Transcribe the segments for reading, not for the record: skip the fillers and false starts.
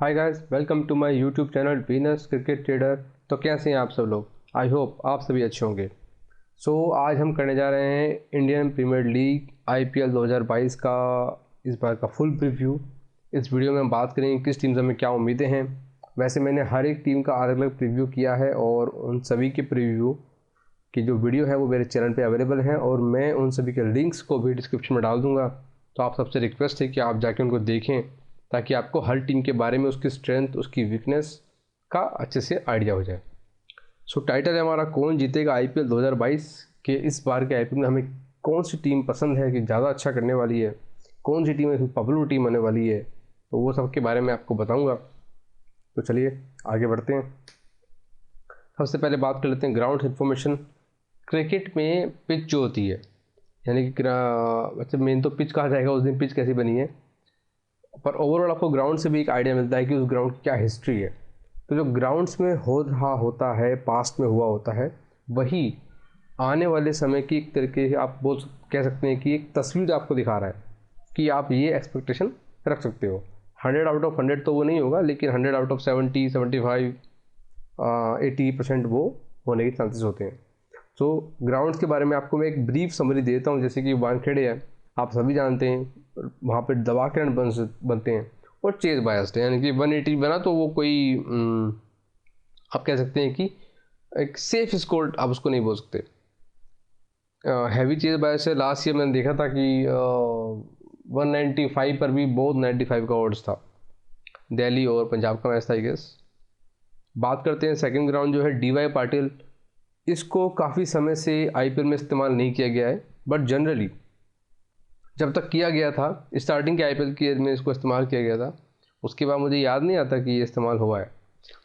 Hi guys, welcome to my YouTube channel Venus cricket trader. तो कैसे हैं आप सब लोग? आई होप आप सभी अच्छे होंगे। आज हम करने जा रहे हैं इंडियन प्रीमियर लीग आईपीएल 2022 का इस बार का फुल प्रीव्यू। इस वीडियो में हम बात करेंगे किस टीम से हमें क्या उम्मीदें हैं। वैसे मैंने हर एक टीम का अलग अलग प्रीव्यू किया है और उन सभी के प्रीव्यू की जो वीडियो है वो मेरे चैनल पे अवेलेबल है और मैं उन सभी के लिंक्स को भी डिस्क्रिप्शन में डाल दूँगा। तो आप सबसे रिक्वेस्ट है कि आप जाके उनको देखें ताकि आपको हर टीम के बारे में, उसकी स्ट्रेंथ, उसकी वीकनेस का अच्छे से आइडिया हो जाए। टाइटल है हमारा कौन जीतेगा आईपीएल 2022 के। इस बार के आईपीएल में हमें कौन सी टीम पसंद है कि ज़्यादा अच्छा करने वाली है, कौन सी टीम इसमें पॉपुलर टीम होने वाली है, तो वो सब के बारे में आपको बताऊंगा। तो चलिए आगे बढ़ते हैं। सबसे पहले बात कर लेते हैं ग्राउंड इन्फॉर्मेशन। क्रिकेट में पिच जो होती है, यानी कि मतलब मेन तो पिच कहा जाएगा, उस दिन पिच कैसी बनी है, पर ओवरऑल आपको ग्राउंड से भी एक आइडिया मिलता है कि उस ग्राउंड की क्या हिस्ट्री है। तो जो ग्राउंड्स में हो रहा होता है, पास्ट में हुआ होता है, वही आने वाले समय की एक तरीके से आप कह सकते हैं कि एक तस्वीर आपको दिखा रहा है कि आप ये एक्सपेक्टेशन रख सकते हो। 100 आउट ऑफ 100 तो वो नहीं होगा, लेकिन 100 आउट ऑफ 70, 75, 80% वो होने के चांसेस होते हैं। ग्राउंड्स के बारे में आपको मैं एक ब्रीफ समरी देता हूँ। जैसे कि वानखेड़े है, आप सभी जानते हैं, वहाँ पे दबा के रन बनते हैं और चेज बायस्ड है, यानी कि 180 बना तो वो कोई आप कह सकते हैं कि एक सेफ स्कोर आप उसको नहीं बोल सकते। हैवी चेज बायस है। लास्ट ईयर मैंने देखा था कि 195 पर भी बहुत 95 का ओड्स था। दिल्ली और पंजाब का मैच था आई गेस। बात करते हैं सेकंड ग्राउंड जो है डीवाई पाटिल। इसको काफ़ी समय से आईपीएल में इस्तेमाल नहीं किया गया है, बट जनरली जब तक किया गया था, स्टार्टिंग के आईपीएल के में इसको इस्तेमाल किया गया था। उसके बाद मुझे याद नहीं आता कि ये इस्तेमाल हुआ है,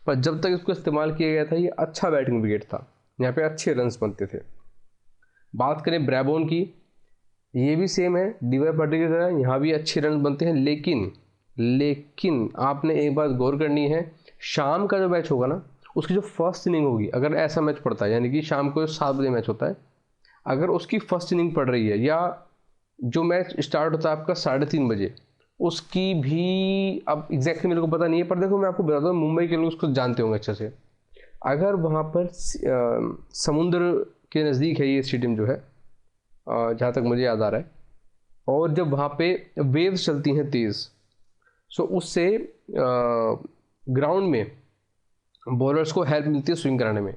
पर जब तक इसको इस्तेमाल किया गया था ये अच्छा बैटिंग विकेट था, यहाँ पे अच्छे रन्स बनते थे। बात करें ब्रैबोन की, ये भी सेम है डीवाई पाटिल की तरह, यहाँ भी अच्छे रन बनते हैं। लेकिन आपने एक बात गौर करनी है, शाम का जो मैच होगा ना, उसकी जो फर्स्ट इनिंग होगी, अगर ऐसा मैच पड़ता है, यानी कि शाम को 7 बजे मैच होता है, अगर उसकी फर्स्ट इनिंग पड़ रही है या जो मैच स्टार्ट होता है आपका 3:30 बजे, उसकी भी अब एग्जैक्टली मेरे को पता नहीं है, पर देखो मैं आपको बताता हूँ, मुंबई के लोग उसको जानते होंगे अच्छे से। अगर वहाँ पर समुद्र के नज़दीक है ये स्टेडियम जो है, जहाँ तक मुझे याद आ रहा है, और जब वहाँ पे वेव्स चलती हैं तेज़, उससे ग्राउंड में बॉलर्स को हेल्प मिलती है स्विंग कराने में।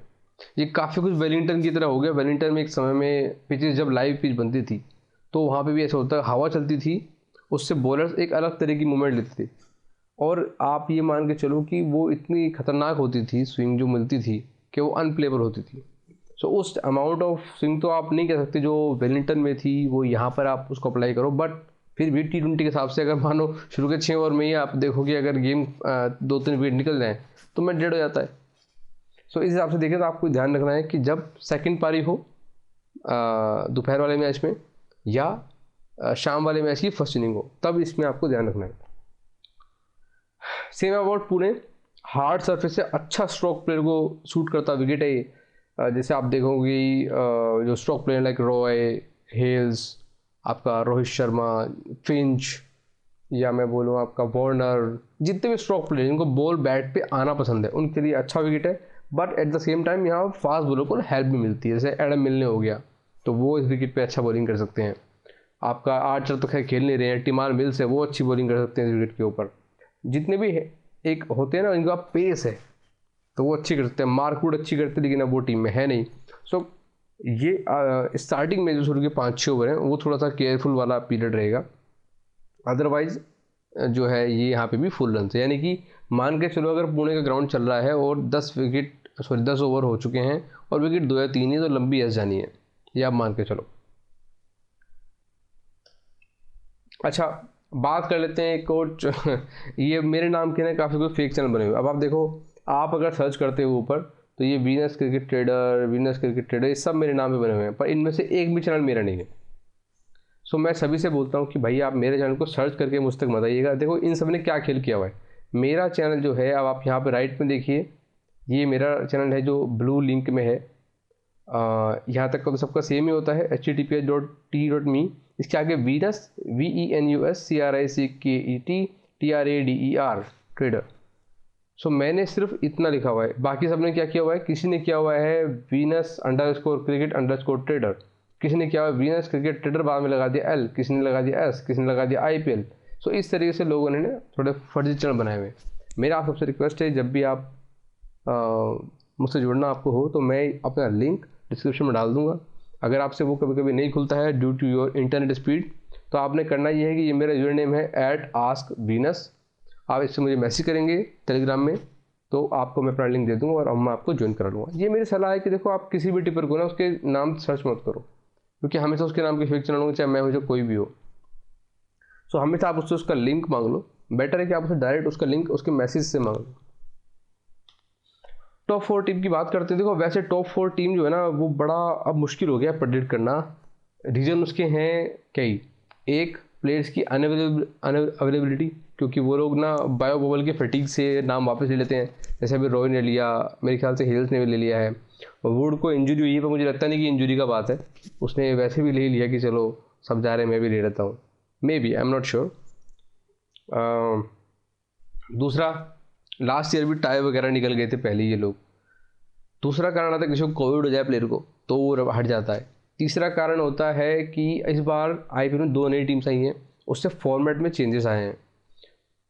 ये काफ़ी कुछ वेलिंगटन की तरह हो गया। वेलिंगटन में एक समय में पिचेस जब लाइव पिच बनती थी तो वहाँ पे भी ऐसा होता है, हवा चलती थी, उससे बॉलर्स एक अलग तरह की मूवमेंट लेते थे, और आप ये मान के चलो कि वो इतनी खतरनाक होती थी स्विंग जो मिलती थी कि वो अनप्लेबल होती थी। उस अमाउंट ऑफ स्विंग तो आप नहीं कह सकते जो वेलिंगटन में थी वो यहाँ पर आप उसको अप्लाई करो, बट फिर भी T20 के हिसाब से अगर मानो शुरू के 6 ओवर में ही आप देखो कि अगर गेम 2-3 विकेट निकल जाए तो मैच डेड हो जाता है। इस हिसाब से देखें तो आपको ध्यान रखना है कि जब सेकंड पारी हो दोपहर वाले मैच में या शाम वाले मैच की फर्स्ट इनिंग हो, तब इसमें आपको ध्यान रखना है। Same about Pune, hard surface से अच्छा स्ट्रोक प्लेयर को सूट करता विकेट है ये। जैसे आप देखोगे जो स्ट्रोक प्लेयर लाइक रॉय, हेल्स, आपका रोहित शर्मा, फिंच, या मैं बोलूँ आपका वार्नर, जितने भी स्ट्रोक प्लेयर जिनको बॉल बैट पे आना पसंद है, उनके लिए अच्छा विकेट है। But at the same time यहाँ फास्ट बॉलर को हेल्प भी मिलती है, जैसे एडम मिलने हो गया, तो वो इस विकेट पे अच्छा बॉलिंग कर सकते हैं। आपका आर्चर तो खैर खेल नहीं रहे हैं, टिमार मिल्स है, वो अच्छी बॉलिंग कर सकते हैं इस विकेट के ऊपर। जितने भी एक होते हैं ना, इनका पेस है तो वो अच्छी कर सकते हैं। मार्कवुड अच्छी करते हैं, लेकिन अब वो टीम में है नहीं। ये स्टार्टिंग में जो शुरू के 5-6 ओवर हैं वो थोड़ा सा केयरफुल वाला पीरियड रहेगा। अदरवाइज जो है ये यहाँ पे भी फुल रन है, यानी कि मान के चलो अगर पुणे का ग्राउंड चल रहा है और 10 ओवर हो चुके हैं और विकेट 2 या 3 ही, तो लंबी ऐस जानी है, ये आप मान के चलो। अच्छा, बात कर लेते हैं कोच ये मेरे नाम के ना काफ़ी कुछ फेक चैनल बने हुए। अब आप देखो, आप अगर सर्च करते हो ऊपर तो ये वीनस क्रिकेट ट्रेडर, ये सब मेरे नाम पे बने हुए हैं, पर इनमें से एक भी चैनल मेरा नहीं है। मैं सभी से बोलता हूँ कि भाई आप मेरे चैनल को सर्च करके मुझ तक मत आइएगा। देखो इन सब ने क्या खेल किया हुआ है। मेरा चैनल जो है, अब आप यहाँ पे राइट में देखिए, ये मेरा चैनल है जो ब्लू लिंक में है। यहाँ तक का तो सबका सेम ही होता है, https.t.me। इसके आगे वीनस VENUSCRICKET TRADER ट्रेडर, सो मैंने सिर्फ इतना लिखा हुआ है, बाकी सबने क्या किया हुआ है, किसी ने किया हुआ है वीनस_क्रिकेट_ट्रेडर, किसी ने किया हुआ है वीनस क्रिकेट ट्रेडर, बाद में लगा दिया एल, किसी ने लगा दिया एस, किसी ने लगा दिया IPL। सो इस तरीके से लोगों ने थोड़े फर्जी चैनल बनाए हुए। मेरा आप सबसे रिक्वेस्ट है, जब भी आप मुझसे जुड़ना आपको हो तो मैं अपना लिंक डिस्क्रिप्शन में डाल दूंगा। अगर आपसे वो कभी कभी नहीं खुलता है due to your internet speed, तो आपने करना ये है कि ये मेरा यूजर नेम है @askvenus, आप इससे मुझे मैसेज करेंगे टेलीग्राम में, तो आपको मैं अपना लिंक दे दूँगा और मैं आपको ज्वाइन करा लूँगा। ये मेरी सलाह है कि देखो, आप किसी भी टिपर को ना उसके नाम सर्च मत करो, क्योंकि हमेशा उसके नाम के फेक चैनल होंगे, चाहे मैं हो चाहे कोई भी हो। सो हमेशा आप उससे उसका लिंक मांग लो, बेटर है कि आप उसे डायरेक्ट उसका लिंक उसके मैसेज से मांग लो। टॉप 4 टीम की बात करते हैं। देखो वैसे टॉप 4 टीम जो है ना, वो बड़ा अब मुश्किल हो गया प्रेडिक्ट करना। रीज़न उसके हैं कई। एक, प्लेयर्स की अनअवेलेबिलिटी, क्योंकि वो लोग ना बायो बबल के फटीक से नाम वापस ले लेते हैं। जैसे अभी रॉय ने लिया, मेरे ख्याल से हिल्स ने भी ले लिया है। वुड को इंजरी हुई है, पर मुझे लगता नहीं कि इंजरी का बात है, उसने वैसे भी ले लिया कि चलो सब जा रहे हैं मैं भी ले लेता हूँ, may be, I am not sure. दूसरा, लास्ट ईयर भी टाई वगैरह निकल गए थे पहले ये लोग। दूसरा कारण आता है किसी को कोविड हो जाए प्लेयर को, तो वो हट जाता है। तीसरा कारण होता है कि इस बार IPL में 2 नई टीम्स आई हैं, उससे फॉर्मेट में चेंजेस आए हैं।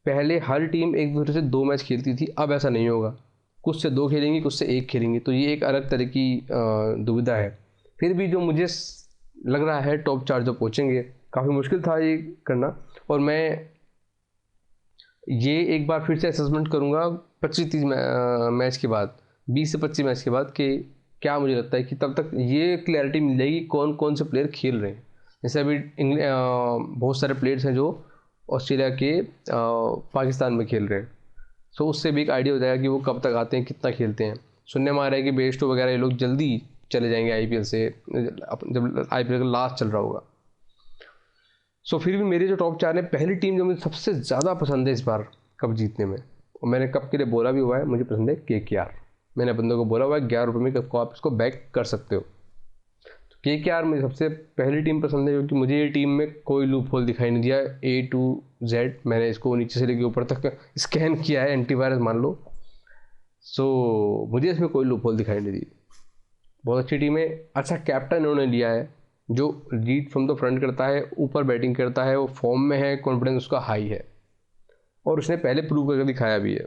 पहले हर टीम एक दूसरे से 2 मैच खेलती थी, अब ऐसा नहीं होगा, कुछ से 2 खेलेंगी, कुछ से 1 खेलेंगी, तो ये एक अलग तरह की दुविधा है। फिर भी जो मुझे लग रहा है टॉप 4 जो पहुँचेंगे, काफ़ी मुश्किल था ये करना, और मैं ये एक बार फिर से असेसमेंट करूँगा 25-30 मैच के बाद, 20 से 25 मैच के बाद, कि क्या मुझे लगता है कि तब तक ये क्लैरिटी मिल जाएगी कौन कौन से प्लेयर खेल रहे हैं। जैसे अभी बहुत सारे प्लेयर्स हैं जो ऑस्ट्रेलिया के पाकिस्तान में खेल रहे हैं, सो उससे भी एक आइडिया हो जाएगा कि वो कब तक आते हैं, कितना खेलते हैं। सुनने में आ रहा है कि बेस्टो वगैरह ये लोग जल्दी चले जाएंगे IPL से, जब IPL का लास्ट चल रहा होगा। सो फिर भी मेरे जो टॉप 4 है, पहली टीम जो मुझे सबसे ज़्यादा पसंद है इस बार कप जीतने में, और मैंने कप के लिए बोला भी हुआ है, मुझे पसंद है KKR। मैंने बंदों को बोला हुआ है 11 रुपये में कब को आप इसको बैक कर सकते हो। तो KKR मुझे सबसे पहली टीम पसंद है, क्योंकि मुझे ये टीम में कोई लूप होल दिखाई नहीं दिया। A to Z मैंने इसको नीचे से लेकर ऊपर तक स्कैन किया है, एंटीवायरस मान लो। सो मुझे इसमें कोई लूप होल दिखाई नहीं दी। बहुत अच्छी टीम है। अच्छा कैप्टन इन्होंने लिया है, जो लीड फ्रॉम द फ्रंट करता है, ऊपर बैटिंग करता है, वो फॉर्म में है, कॉन्फिडेंस उसका हाई है, और उसने पहले प्रूव करके दिखाया भी है।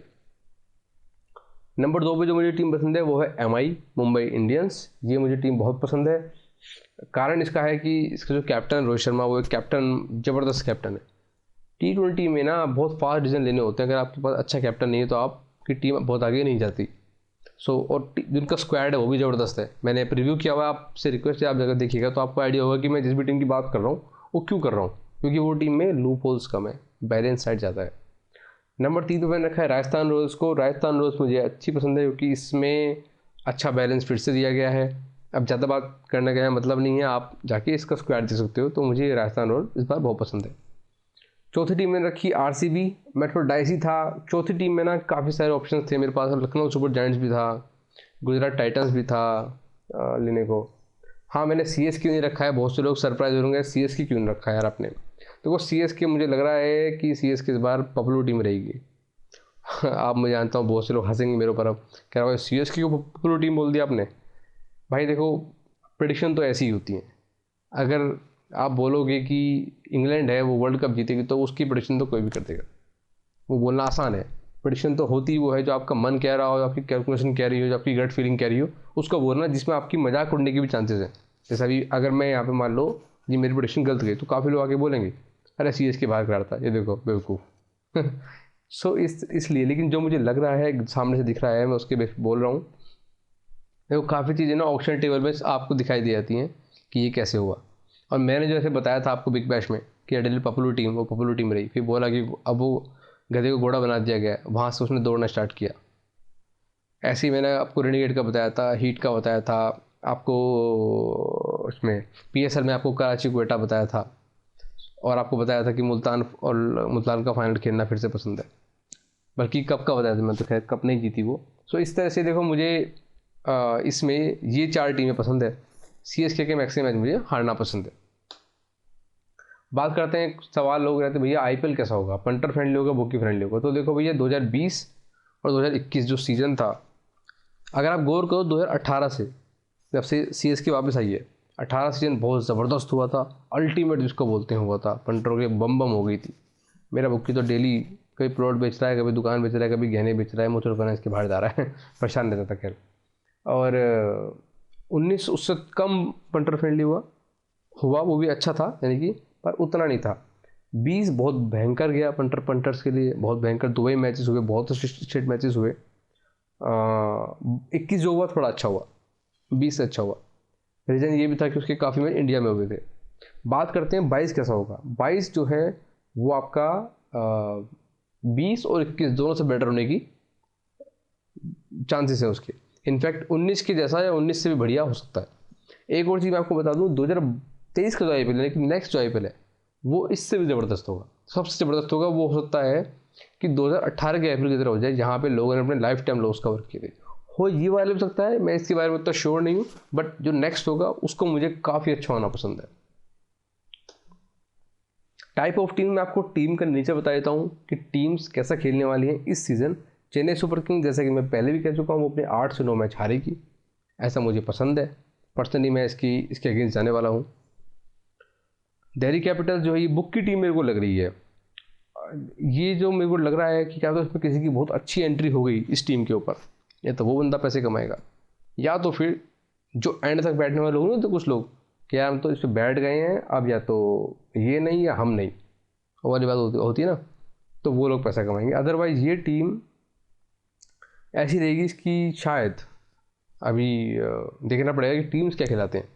नंबर 2 पे जो मुझे टीम पसंद है वो है MI, मुंबई इंडियंस। ये मुझे टीम बहुत पसंद है। कारण इसका है कि इसका जो कैप्टन रोहित शर्मा, वो एक कैप्टन, ज़बरदस्त कैप्टन है। T20 में ना बहुत फास्ट डिसीजन लेने होते हैं, अगर आपके पास अच्छा कैप्टन नहीं है तो आपकी टीम बहुत आगे नहीं जाती। और जिनका स्क्वाड है वो भी ज़बरदस्त है। मैंने प्रीव्यू किया हुआ है, आपसे रिक्वेस्ट है आप जगह देखिएगा तो आपको आइडिया होगा कि मैं जिस भी टीम की बात कर रहा हूँ वो क्यों कर रहा हूँ, क्योंकि वो टीम में लूप होल्स कम है, बैलेंस साइड ज़्यादा है। नंबर 3 पे मैंने रखा है राजस्थान रॉयल्स को। राजस्थान रॉयल्स मुझे अच्छी पसंद है, क्योंकि इसमें अच्छा बैलेंस फिर से दिया गया है। अब ज़्यादा बात करने का मतलब नहीं है, आप जाके इसका स्क्वाड दे सकते हो। तो मुझे राजस्थान रॉयल्स इस बार बहुत पसंद है। चौथी टीम मैंने रखी RCB। मैं थोड़ा डाइसी था। चौथी टीम में ना काफ़ी सारे ऑप्शन थे मेरे पास। लखनऊ सुपर जायंट्स भी था, गुजरात टाइटंस भी था लेने को। हाँ, मैंने CSK नहीं रखा है। बहुत से लोग सरप्राइज होंगे, CSK क्यों नहीं रखा है यार आपने। देखो CSK मुझे लग रहा है कि CSK इस बार पॉपुलर टीम रहेगी। आप, मैं जानता हूँ बहुत से लोग हंसेंगे मेरे ऊपर, अब कह रहा है CSK को पॉपुलर टीम बोल दिया आपने। भाई देखो, प्रेडिक्शन तो ऐसी ही होती है। अगर आप बोलोगे कि इंग्लैंड है वो वर्ल्ड कप जीतेगी, तो उसकी प्रेडिक्शन तो कोई भी कर देगा। वो बोलना आसान है। प्रेडिक्शन तो होती वो है जो आपका मन कह रहा हो, आपकी कैलकुलेशन कह रही हो, जो आपकी गट फीलिंग कह रही हो, उसको बोलना, जिसमें आपकी मजाक उड़ने के भी चांसेस हैं। जैसा अभी अगर मैं यहाँ पे मान लो जी मेरी प्रेडिक्शन गलत गई, तो काफ़ी लोग आके बोलेंगे अरे CSK बाहर करा था, ये देखो बेवकूफ़। सो इसलिए, लेकिन जो मुझे लग रहा है, सामने से दिख रहा है, मैं उसके बेस बोल रहा हूँ। देखो काफ़ी चीज़ें ना ऑक्शन टेबल में आपको दिखाई दी जाती हैं कि ये कैसे हुआ। और मैंने जो ऐसे बताया था आपको बिग बैश में कि एडिल पॉपुलर टीम, वो पॉपुलर टीम रही। फिर बोला कि अब वो गधे को घोड़ा बना दिया गया, वहाँ से उसने दौड़ना स्टार्ट किया। ऐसे ही मैंने आपको रेनिगेट का बताया था, हीट का बताया था आपको, उसमें PSL में आपको कराची क्वेटा बताया था, और आपको बताया था कि मुल्तान का फाइनल खेलना फिर से पसंद है। बल्कि कप का बताया था मैं, तो खैर कप नहीं जीती वो। सो इस तरह से देखो, मुझे इसमें ये 4 टीमें पसंद है। CSK के मैक्सिमम मैच मुझे हारना पसंद है। बात करते हैं, सवाल लोग रहते भैया IPL कैसा होगा, पंटर फ्रेंडली होगा, बुकी फ्रेंडली होगा। तो देखो भैया 2020 और 2021 जो सीज़न था, अगर आप गौर करो 2018 से जब से CSK वापस आई है, 18 सीज़न बहुत ज़बरदस्त हुआ था, अल्टीमेट जिसको बोलते हैं हुआ था, पंटरों के बम बम हो गई थी। मेरा बुक्की तो डेली कभी प्लॉट बेच रहा है, कभी दुकान बेच रहा है, कभी गहने बेच रहा है, म्यूचुअल फाइनेंस के बाहर जा रहा है परेशान रहता था। खैर, और 19 उससे कम पंटर फ्रेंडली हुआ वो भी अच्छा था, यानी कि पर उतना नहीं था। 20 बहुत भयंकर गया पंटर्स के लिए, बहुत भयंकर। दुबई मैचेस हुए, बहुत स्टेट मैचेस हुए। 21 जो हुआ थोड़ा अच्छा हुआ, 20 से अच्छा हुआ। रीज़न ये भी था कि उसके काफ़ी मैच इंडिया में हुए थे। बात करते हैं 22 कैसा होगा। 22 जो है वो आपका 20 और 21 दोनों से बेटर होने की चांसेस है उसके। इनफैक्ट 19 के जैसा या 19 से भी बढ़िया हो सकता है। एक और चीज़ मैं आपको बता दूं, 2023 का जो IPL है, लेकिन नेक्स्ट जो IPL है वो इससे भी ज़बरदस्त होगा। सबसे ज़बरदस्त होगा वो हो सकता है कि 2018 के IPL की तरह हो जाए, जहाँ पे लोगों ने अपने लाइफ टाइम लॉस कवर किए थे। हो ये वाले भी सकता है, मैं इसके बारे में उतना श्योर नहीं हूँ, बट जो नेक्स्ट होगा उसको मुझे काफ़ी अच्छा होना पसंद है। टाइप ऑफ टीम, मैं आपको टीम का नीचे बता देता हूँ कि टीम्स कैसा खेलने वाली हैं इस सीज़न। चेन्नई सुपर किंग, जैसा कि मैं पहले भी कह चुका हूँ, वो अपने 8 से 9 मैच हारेगी, ऐसा मुझे पसंद है। पर्सनली मैं इसके अगेंस्ट जाने वाला हूँ। दिल्ली कैपिटल जो है ये बुक की टीम मेरे को लग रही है। ये जो मेरे को लग रहा है कि क्या तो इसमें किसी की बहुत अच्छी एंट्री हो गई इस टीम के ऊपर, या तो वो बंदा पैसे कमाएगा, या तो फिर जो एंड तक बैठने वाले लोग ना, तो कुछ लोग कि यार हम तो इस पर बैठ गए हैं अब, या तो ये नहीं या हम नहीं, वो वाली बात होती है ना, तो वो लोग पैसा कमाएंगे। अदरवाइज ये टीम ऐसी रहेगी इसकी शायद। अभी देखना पड़ेगा कि टीम्स क्या खिलाते हैं।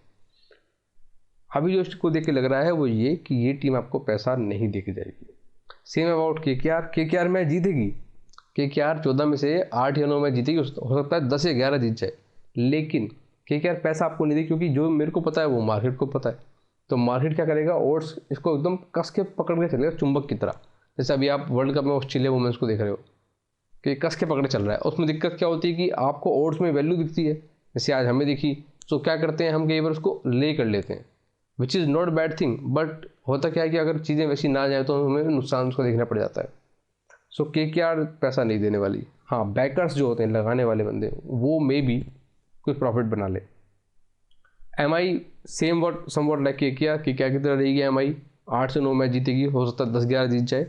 अभी जो इसको देख के लग रहा है वो ये कि ये टीम आपको पैसा नहीं दे के जाएगी। सेम अबाउट KKR मैच जीतेगी। KKR 14 में से 8 या 9 मैच जीतेगी, हो सकता है 10 या 11 जीत जाए, लेकिन KKR पैसा आपको नहीं देगी, क्योंकि जो मेरे को पता है वो मार्केट को पता है। तो मार्केट क्या करेगा, ओट्स इसको एकदम कस के पकड़ के चलेगा चुंबक की तरह। जैसे अभी आप वर्ल्ड कप में ऑस्ट्रेलिया वुमेन्स को देख रहे हो कि कस के पकड़े चल रहा है। उसमें दिक्कत क्या होती है कि आपको ओट्स में वैल्यू दिखती है, जैसे आज हमें दिखी, तो क्या करते हैं हम कई बार उसको ले कर लेते हैं, which is not bad thing, but होता क्या है कि अगर चीज़ें वैसी ना जाए तो हमें नुकसान उसको देखना पड़ जाता है। सो KKR पैसा नहीं देने वाली। हाँ, बैकर्स जो होते हैं, लगाने वाले बंदे, वो मे भी कुछ प्रॉफिट बना ले। MI same word somewhat like KKR की तरह रहेगी। MI 8 से 9 मैच जीतेगी, हो सकता है 10-11 जीत जाए।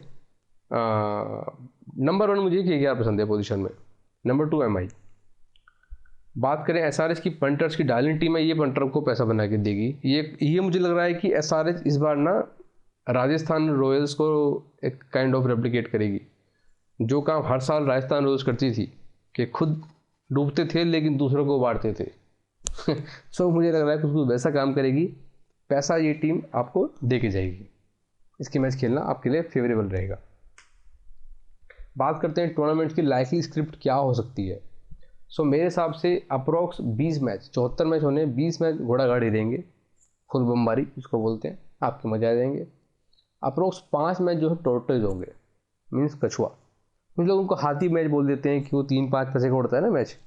नंबर 1 मुझे KKR पसंद है पोजीशन में, नंबर 2 MI। बात करें SRH की, पंटर्स की डार्लिंग टीम है, ये पंटर को पैसा बना के देगी। ये मुझे लग रहा है कि SRH इस बार ना राजस्थान रॉयल्स को एक काइंड ऑफ रेप्लिकेट करेगी, जो काम हर साल राजस्थान रॉयल्स करती थी कि खुद डूबते थे लेकिन दूसरों को उबारते थे। सो मुझे लग रहा है कि कुछ वैसा काम करेगी, पैसा ये टीम आपको दे के जाएगी। इसकी मैच खेलना आपके लिए फेवरेबल रहेगा। बात करते हैं टूर्नामेंट की लाइकली स्क्रिप्ट क्या हो सकती है। सो मेरे हिसाब से अप्रोक्स 20 मैच, 74 मैच होने, 20 मैच घोड़ा गाड़ी देंगे, फुल बमबारी जिसको बोलते हैं, आपके मजा आ जाएंगे। अप्रोक्स 5 मैच जो है टोटल होंगे, मीन्स कछुआ। कुछ लोग उनको हाथी मैच बोल देते हैं कि वो 3-5 पैसे का उड़ता है ना मैच,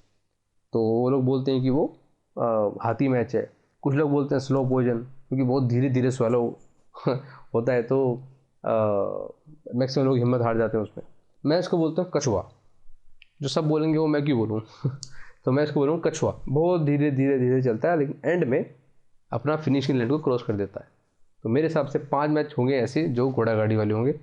तो वो लोग बोलते हैं कि वो हाथी मैच है। कुछ लोग बोलते हैं स्लो पॉइजन, क्योंकि बहुत धीरे धीरे स्वेलो होता है, तो मैक्सिमम लोग हिम्मत हार जाते हैं उसमें। मैं इसको बोलता हूँ कछुआ। जो सब बोलेंगे वो मैं क्यों बोलूँ तो मैं इसको बोलूँ कछुआ। बहुत धीरे धीरे धीरे चलता है, लेकिन एंड में अपना फिनिशिंग लाइन को क्रॉस कर देता है। तो मेरे हिसाब से 5 मैच होंगे ऐसे जो घोड़ा गाड़ी वाले होंगे।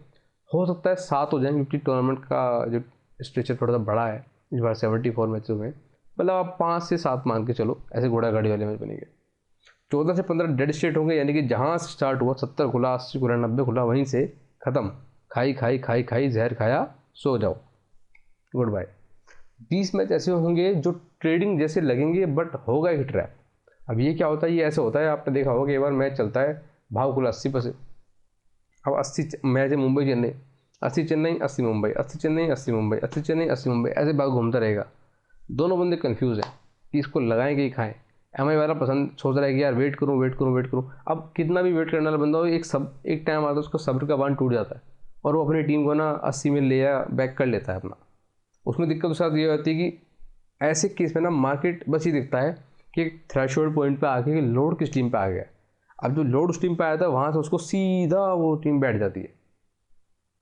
हो सकता है 7 हो जाए, क्योंकि टूर्नामेंट का जो स्ट्रेचर थोड़ा सा बड़ा है, इस बार 74 मैच हुए हैं, मतलब आप 5 से 7 मान के चलो, ऐसे घोड़ा गाड़ी वाले मैच बनेंगे। 14 से 15 डेड स्टेट होंगे, यानी कि जहाँ से स्टार्ट हुआ 70 खुला, 80 खुला, 90 खुला, वहीं से ख़त्म। खाई खाई खाई खाई, जहर खाया, सो जाओ, गुड बाय। 20 मैच ऐसे होंगे जो ट्रेडिंग जैसे लगेंगे, बट होगा एक ट्रैप। अब ये क्या होता है, ये ऐसे होता है, आपने देखा होगा कि एक बार मैच चलता है, भाव खुला 80%, अब 80 मैच है मुंबई चेन्नई, 80 चेन्नई 80 मुंबई, 80 चेन्नई 80 मुंबई, 80 चेन्नई 80 मुंबई, ऐसे भाव घूमता रहेगा। दोनों बंदे कन्फ्यूज़ हैं कि इसको लगाएं कि खाएं। MI वाला पसंद सोच रहा है कि यार वेट करूं वेट करूं वेट करूं। अब कितना भी वेट करने वाला बंदा हो, एक टाइम आता है उसको सब्र का बांध टूट जाता है, और वो अपनी टीम को ना 80 में ले या बैक कर लेता है अपना। उसमें दिक्कत उसके साथ ये होती है कि ऐसे केस में ना मार्केट बस ये दिखता है कि थ्रेशोल्ड पॉइंट पे आके कि लोड किस टीम पे आ गया। अब जो लोड उस टीम पे आया था, वहाँ से उसको सीधा वो टीम बैठ जाती है।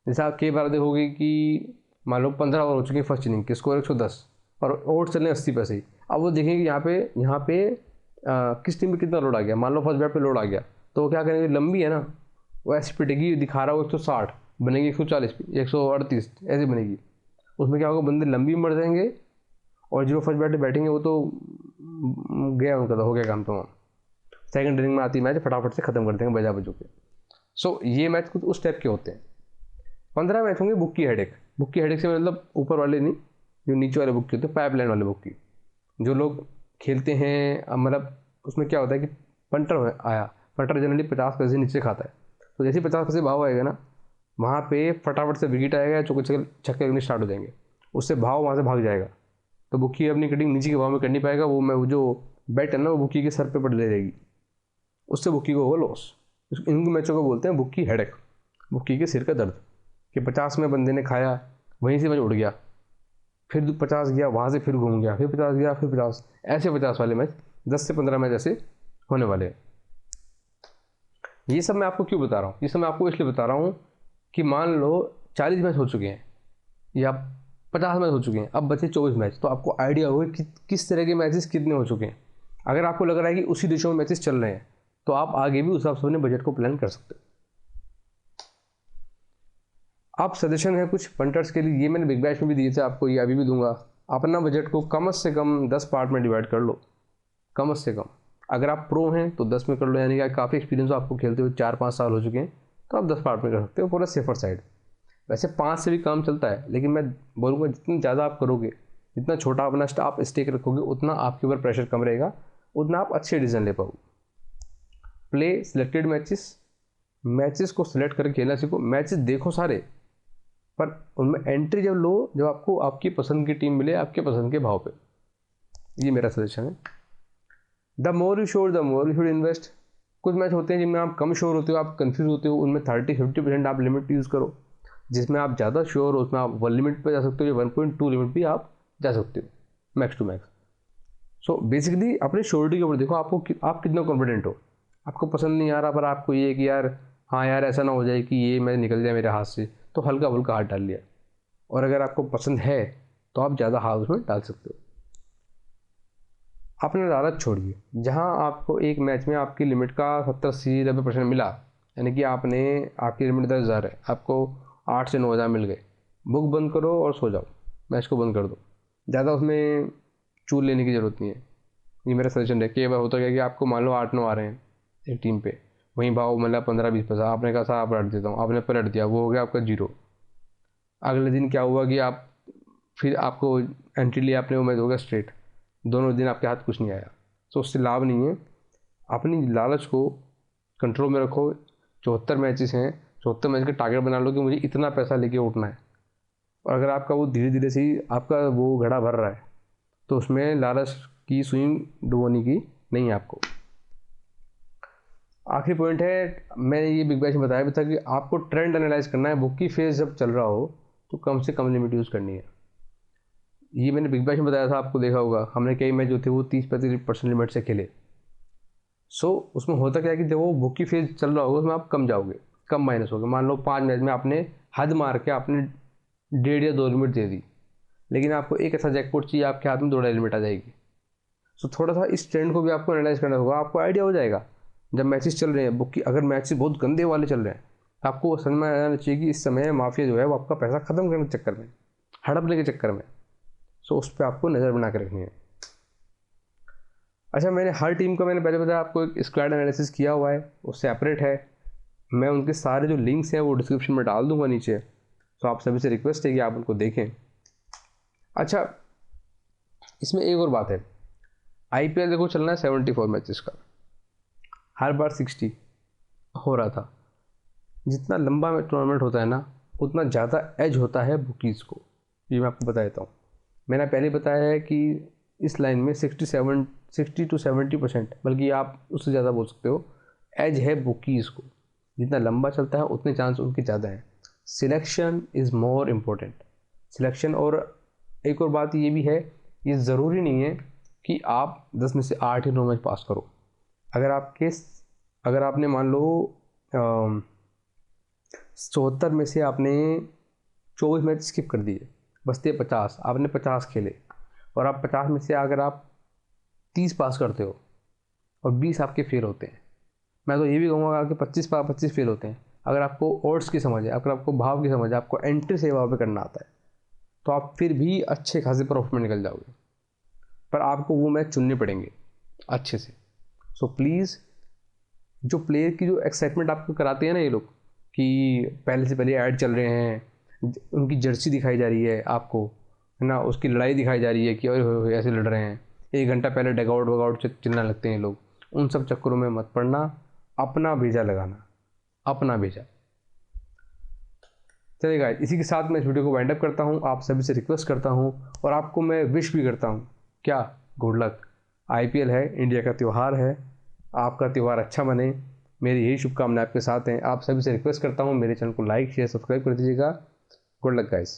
जैसे आप कई बार देखोगे कि मान लो 15 ओवर हो चुकी है फर्स्ट इनिंग की, स्कोर 110 और ओवर चल रहे हैं 80 पैसे ही। अब वो देखेंगे यहाँ पे किस टीम पे कितना लोड आ गया। मान लो फर्स्ट बैट पे लोड आ गया तो वो क्या करेंगे, लंबी है ना, वो ऐसी पिटेगी, दिखा रहा हो 160 बनेगी 140 138 ऐसे बनेगी। उसमें क्या होगा, बंदे लंबी मर जाएंगे और जो फर्स्ट बैट पे बैठेंगे वो तो गया, उनका तो हो गया काम तमाम। सेकंड इनिंग में आती मैच फटाफट से खत्म कर देंगे बजा बजो के। सो ये मैच कुछ उस टाइप के होते हैं। 15 मैच होंगे बुक की हेडेक। बुक की हेडेक से मतलब ऊपर वाले नहीं, जो नीचे वाले बुक की होते हैं, पाइपलाइन वाले बुक की। जो लोग खेलते हैं मतलब उसमें क्या होता है कि पंटर आया, पंटर जनरली 50 पैसे नीचे खाता है, तो जैसे 50 पैसे भाव आएगा ना, वहाँ पे फटाफट से विकेट आएगा, चौके छक्के लगने स्टार्ट हो जाएंगे, उससे भाव वहाँ से भाग जाएगा। तो बुकी अपनी कटिंग नीचे के भाव में कर नहीं पाएगा, वो जो बैट है ना वो बुकी के सर पे पड़ ले जाएगी, उससे बुकी को होगा लॉस। इन मैचों को बोलते हैं बुकी हेडेक, बुकी के सिर का दर्द, कि 50 में बंदे ने खाया, वहीं से मैच उड़ गया, फिर 50 गया, वहाँ से फिर घूम गया, फिर 50 गया, फिर 50, ऐसे 50 वाले मैच 10 से 15 मैच ऐसे होने वाले हैं। ये सब मैं आपको क्यों बता रहा हूँ, ये सब मैं आपको इसलिए बता रहा हूँ कि मान लो 40 मैच हो चुके हैं या 50 मैच हो चुके हैं, अब बचे 24 मैच, तो आपको आइडिया होगा कि किस तरह के मैचेस कितने हो चुके हैं। अगर आपको लग रहा है कि उसी देशों में मैचेस चल रहे हैं तो आप आगे भी उस हिसाब से अपने बजट को प्लान कर सकते हो। आप सजेशन है कुछ पंटर्स के लिए, ये मैंने बिग बैश में भी दिए थे आपको, ये अभी भी दूंगा। अपना बजट को कम से कम 10 पार्ट में डिवाइड कर लो, कम से कम। अगर आप प्रो हैं तो 10 में कर लो, यानी कि काफ़ी एक्सपीरियंस आपको खेलते हुए 4-5 साल हो चुके हैं, तो आप 10 पार्ट में कर सकते हो, पूरा सेफर साइड। वैसे 5 से भी काम चलता है, लेकिन मैं बोलूँगा जितनी ज़्यादा आप करोगे, जितना छोटा अपना आप स्टेक रखोगे, उतना आपके ऊपर प्रेशर कम रहेगा, उतना आप अच्छे डिसीजन ले पाओगे। प्ले सिलेक्टेड मैचेस को सिलेक्ट करके खेलना सीखो। मैचेस देखो सारे, पर उनमें एंट्री जब लो जब आपको आपकी पसंद की टीम मिले आपके पसंद के भाव पे। ये मेरा सजेशन है। The more you should invest. कुछ मैच होते हैं जिनमें आप कम श्योर होते हो, आप कंफ्यूज होते हो, उनमें 30-50% आप लिमिट यूज़ करो। जिसमें आप ज़्यादा श्योर हो उसमें आप 1 लिमिट पे जा सकते हो, या 1.2 लिमिट भी आप जा सकते हो, max to max. So basically अपने श्योरिटी के ऊपर देखो, आप कितना कॉन्फिडेंट हो। आपको पसंद नहीं आ रहा पर आपको ये कि यार हाँ यार ऐसा ना हो जाए कि ये मैच निकल जाए मेरे हाथ से, तो हल्का फुल्का हाथ डाल लिया। और अगर आपको पसंद है तो आप ज़्यादा हाथ उसमें डाल सकते हो। अपना लालच छोड़िए। जहाँ आपको एक मैच में आपकी लिमिट का 70-80-90% मिला, यानी कि आपकी लिमिट 10,000 है, आपको 8 से 9,000 मिल गए, बुक बंद करो और सो जाओ, मैच को बंद कर दो। ज़्यादा उसमें चूल लेने की ज़रूरत नहीं है। ये मेरा सजेशन है। कई बार होता है कि आपको मान लो 8-9 आ रहे हैं एक टीम पे, वहीं भाव मतलब 15-20 पैसा, आपने कहा साहब रट देता हूँ, आपने पलट दिया, वो हो गया आपका 0। अगले दिन क्या हुआ कि फिर आपको एंट्री लिया आपने, वो मैच हो गया स्ट्रेट, दोनों दिन आपके हाथ कुछ नहीं आया। तो उससे लाभ नहीं है। अपनी लालच को कंट्रोल में रखो। 74 मैचेस हैं, 74 मैच का टारगेट बना लो कि मुझे इतना पैसा लेके उठना है। और अगर आपका वो धीरे धीरे से ही आपका वो घड़ा भर रहा है तो उसमें लालच की सुई डुबोने की नहीं है आपको। आखिरी पॉइंट है, मैंने ये बिग बैश में बताया भी था कि आपको ट्रेंड एनालाइज करना है। बुक की फेज जब चल रहा हो तो कम से कम लिमिट यूज़ करनी है। ये मैंने बिग बैश में बताया था, आपको देखा होगा, हमने कई मैच जो थे वो 30-35% लिमिट से खेले। सो उसमें होता क्या है कि जब वो बुक की फेज चल रहा होगा उसमें आप कम जाओगे, कम माइनस होगे। मान लो 5 मैच में आपने हद मार के आपने 1.5 या 2 लिमिट दे दी, लेकिन आपको एक ऐसा जैकपॉट चाहिए आपके हाथ में 2.5 लिमिट आ जाएगी। सो थोड़ा सा इस ट्रेंड को भी आपको एनालाइज करना होगा। आपको आइडिया हो जाएगा जब मैचेस चल रहे हैं बुक की, अगर मैचेस बहुत गंदे वाले चल रहे हैं, आपको समझ में आना चाहिए कि इस समय माफिया जो है वो आपका पैसा ख़त्म करने के चक्कर में, हड़पने के चक्कर में। सो उस पर आपको नज़र बना के रखनी है। अच्छा, मैंने हर टीम का मैंने पहले बताया आपको एक स्क्वाड एनालिसिस किया हुआ है, वो सेपरेट है। मैं उनके सारे जो लिंक्स हैं वो डिस्क्रिप्शन में डाल दूंगा नीचे। तो आप सभी से रिक्वेस्ट है कि आप उनको देखें। अच्छा, इसमें एक और बात है, IPL देखो चलना है 74 मैचेस का, हर बार 60 हो रहा था। जितना लंबा टूर्नामेंट होता है ना, उतना ज़्यादा एज होता है बुकीज़ को। ये मैं आपको बता देता हूँ। मैंने पहले बताया है कि इस लाइन में 60-70%, बल्कि आप उससे ज़्यादा बोल सकते हो, एज है बुकीज़ को। जितना लंबा चलता है उतने चांस उनके ज़्यादा हैं। Selection is more important. Selection, और एक और बात ये भी है, ये ज़रूरी नहीं है कि आप 10 में से 8 ही 9 मैच पास करो। अगर आपने मान लो 74 में से आपने 24 मैच स्किप कर दिए, बचते 50, आपने 50 खेले और आप 50 में से अगर आप 30 पास करते हो और 20 आपके फेल होते हैं, मैं तो ये भी कहूँगा कि 25 फेल होते हैं, अगर आपको ओड्स की समझ है, अगर आपको भाव की समझ है, आपको एंट्री सही भाव पे करना आता है, तो आप फिर भी अच्छे खासे प्रॉफिट में निकल जाओगे। पर आपको वो मैच चुनने पड़ेंगे अच्छे से। सो प्लीज़, जो प्लेयर की जो एक्साइटमेंट आपको कराते हैं ना ये लोग, कि पहले से पहले ऐड चल रहे हैं, उनकी जर्सी दिखाई जा रही है आपको, है ना, उसकी लड़ाई दिखाई जा रही है कि ओए ऐसे लड़ रहे हैं, 1 घंटा पहले डगआउट वगआउट चिल्लाने लगते हैं लोग, उन सब चक्करों में मत पड़ना, अपना भेजा लगाना, अपना भेजा। चलिए गाइस, इसी के साथ मैं इस वीडियो को वाइंड अप करता हूँ। आप सभी से रिक्वेस्ट करता हूँ और आपको मैं विश भी करता हूँ, क्या, गुड लक। IPL है, इंडिया का त्यौहार है, आपका त्यौहार अच्छा बने, मेरी यही शुभकामनाएं आपके साथ हैं। आप सभी से रिक्वेस्ट करता हूँ मेरे चैनल को लाइक शेयर सब्सक्राइब कर दीजिएगा। Good luck guys.